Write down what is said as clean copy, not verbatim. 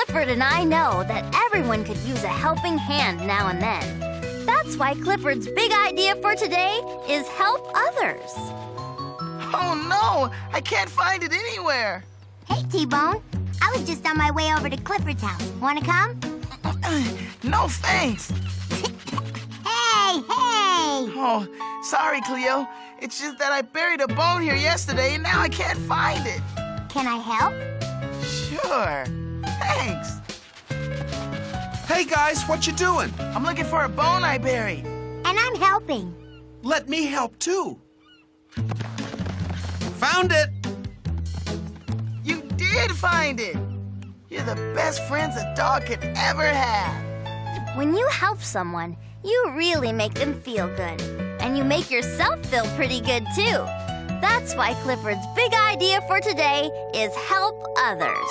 Clifford and I know that everyone could use a helping hand now and then. That's why Clifford's big idea for today is help others. Oh no, I can't find it anywhere. Hey, T-Bone. I was just on my way over to Clifford's house. Wanna come? No thanks. Hey! Oh, sorry, Cleo. It's just that I buried a bone here yesterday and now I can't find it. Can I help? Sure. Thanks. Hey guys, what you doing? I'm looking for a bone I buried. And I'm helping. Let me help too. Found it! You did find it. You're the best friends a dog could ever have. When you help someone, you really make them feel good. And you make yourself feel pretty good, too. That's why Clifford's big idea for today is help others.